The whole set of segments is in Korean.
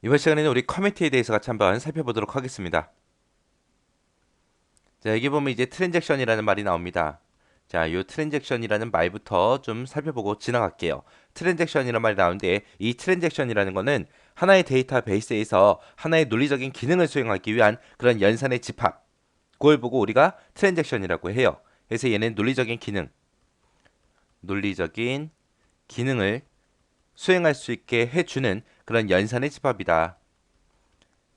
이번 시간에는 우리 커미트에 대해서 같이 한번 살펴보도록 하겠습니다. 자, 여기 보면 이제 트랜잭션이라는 말이 나옵니다. 자, 이 트랜잭션이라는 말부터 좀 살펴보고 지나갈게요. 트랜잭션이라는 말이 나오는데 이 트랜잭션이라는 거는 하나의 데이터베이스에서 하나의 논리적인 기능을 수행하기 위한 그런 연산의 집합. 그걸 보고 우리가 트랜잭션이라고 해요. 그래서 얘는 논리적인 기능을 수행할 수 있게 해주는 그런 연산의 집합이다.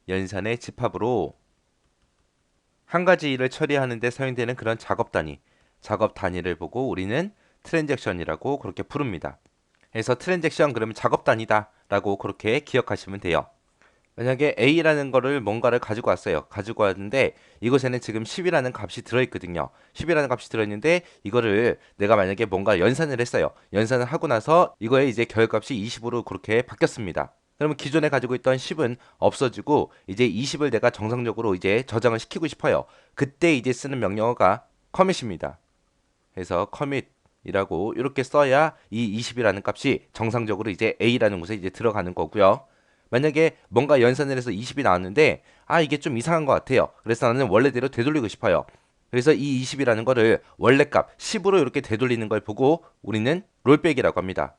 연산의 집합으로 한 가지 일을 처리하는 데 사용되는 그런 작업 단위를 보고 우리는 트랜잭션이라고 그렇게 부릅니다. 그래서 트랜잭션 그러면 작업 단위다라고 그렇게 기억하시면 돼요. 만약에 A라는 거를 뭔가를 가지고 왔어요. 가지고 왔는데 이곳에는 지금 10이라는 값이 들어있거든요. 10이라는 값이 들어있는데 이거를 내가 만약에 뭔가 연산을 했어요. 연산을 하고 나서 이거의 이제 결값이 20으로 그렇게 바뀌었습니다. 그러면 기존에 가지고 있던 10은 없어지고 이제 20을 내가 정상적으로 이제 저장을 시키고 싶어요. 그때 이제 쓰는 명령어가 커밋입니다. 그래서 커밋이라고 이렇게 써야 이 20이라는 값이 정상적으로 이제 A라는 곳에 이제 들어가는 거고요. 만약에 뭔가 연산을 해서 20이 나왔는데 이게 좀 이상한 것 같아요. 그래서 나는 원래대로 되돌리고 싶어요. 그래서 이 20이라는 거를 원래값 10으로 이렇게 되돌리는 걸 보고 우리는 롤백이라고 합니다.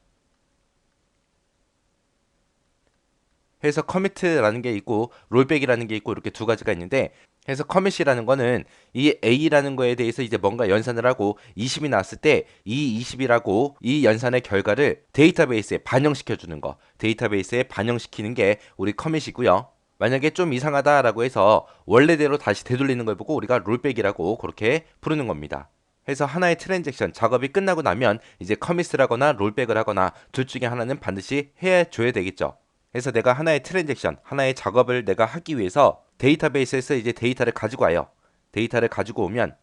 해서 커미트라는 게 있고 롤백이라는 게 있고 이렇게 두 가지가 있는데 그래서 커밋이라는 거는 이 A라는 거에 대해서 이제 뭔가 연산을 하고 20이 나왔을 때 이 20이라고 이 연산의 결과를 데이터베이스에 반영시켜 주는 거. 데이터베이스에 반영시키는 게 우리 커밋이고요. 만약에 좀 이상하다라고 해서 원래대로 다시 되돌리는 걸 보고 우리가 롤백이라고 그렇게 부르는 겁니다. 그래서 하나의 트랜잭션 작업이 끝나고 나면 이제 커밋을 하거나 롤백을 하거나 둘 중에 하나는 반드시 해 줘야 되겠죠. 그래서 내가 하나의 트랜잭션, 하나의 작업을 내가 하기 위해서 데이터베이스에서 이제 데이터를 가지고 와요. 데이터를 가지고 오면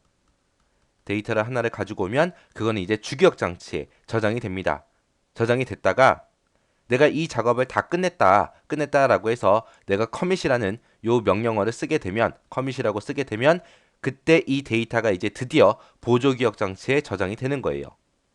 데이터를 하나를 가지고 오면 그거는 이제 주기억 장치에 저장이 됩니다. 저장이 됐다가 내가 이 작업을 다 끝냈다라고 해서 내가 커밋이라는 요 명령어를 쓰게 되면 커밋이라고 쓰게 되면 그때 이 데이터가 이제 드디어 보조기억 장치에 저장이 되는 거예요.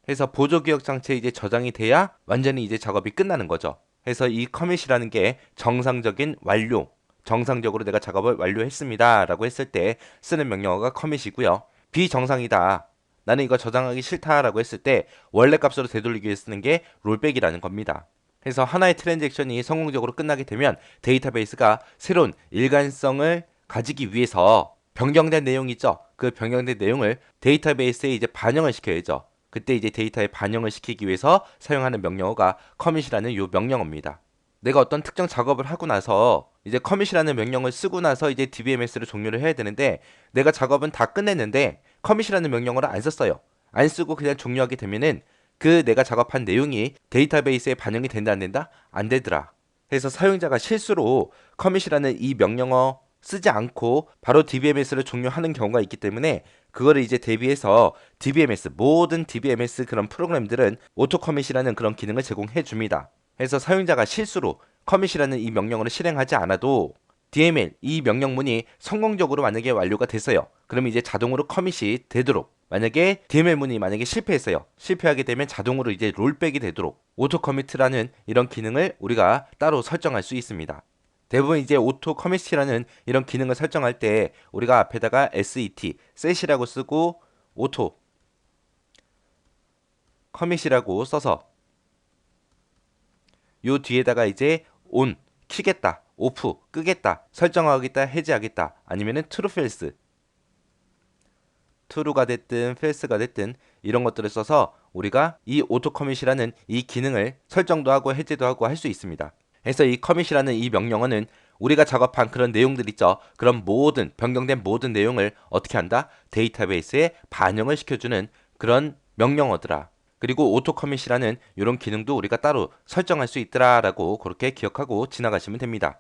그래서 보조기억 장치에 이제 저장이 돼야 완전히 이제 작업이 끝나는 거죠. 그래서 이 커밋이라는 게 정상적인 완료, 정상적으로 내가 작업을 완료했습니다라고 했을 때 쓰는 명령어가 커밋이고요. 비정상이다. 나는 이거 저장하기 싫다라고 했을 때 원래 값으로 되돌리기 위해 쓰는 게 롤백이라는 겁니다. 그래서 하나의 트랜잭션이 성공적으로 끝나게 되면 데이터베이스가 새로운 일관성을 가지기 위해서 변경된 내용 있죠. 그 변경된 내용을 데이터베이스에 이제 반영을 시켜야죠. 그때 이제 데이터에 반영을 시키기 위해서 사용하는 명령어가 커밋이라는 요 명령어입니다. 내가 어떤 특정 작업을 하고 나서 이제 커밋이라는 명령을 쓰고 나서 이제 DBMS를 종료를 해야 되는데 내가 작업은 다 끝냈는데 커밋이라는 명령어를 안 썼어요. 안 쓰고 그냥 종료하게 되면은 그 내가 작업한 내용이 데이터베이스에 반영이 된다 안 된다? 안 되더라. 그래서 사용자가 실수로 커밋이라는 이 명령어 쓰지 않고 바로 DBMS를 종료하는 경우가 있기 때문에 그거를 이제 대비해서 DBMS 모든 DBMS 그런 프로그램들은 오토 커밋이라는 그런 기능을 제공해 줍니다. 그래서 사용자가 실수로 커밋이라는 이 명령어를 실행하지 않아도 DML 이 명령문이 성공적으로 만약에 완료가 됐어요. 그러면 이제 자동으로 커밋이 되도록 만약에 DML 문이 만약에 실패했어요. 실패하게 되면 자동으로 이제 롤백이 되도록 오토 커미트라는 이런 기능을 우리가 따로 설정할 수 있습니다. 대부분 이제 오토 커밋이라는 이런 기능을 설정할 때 우리가 앞에다가 set이라고 쓰고 오토 커밋이라고 써서 요 뒤에다가 이제 on 키겠다, 오프 끄겠다, 설정하겠다, 해제하겠다, 아니면은 true false, true가 됐든 false가 됐든 이런 것들을 써서 우리가 이 오토 커밋이라는 이 기능을 설정도 하고 해제도 하고 할 수 있습니다. 그래서 이 커밋이라는 이 명령어는 우리가 작업한 그런 내용들 있죠. 그런 모든 변경된 모든 내용을 어떻게 한다? 데이터베이스에 반영을 시켜주는 그런 명령어더라. 그리고 오토 커밋이라는 이런 기능도 우리가 따로 설정할 수 있더라라고 그렇게 기억하고 지나가시면 됩니다.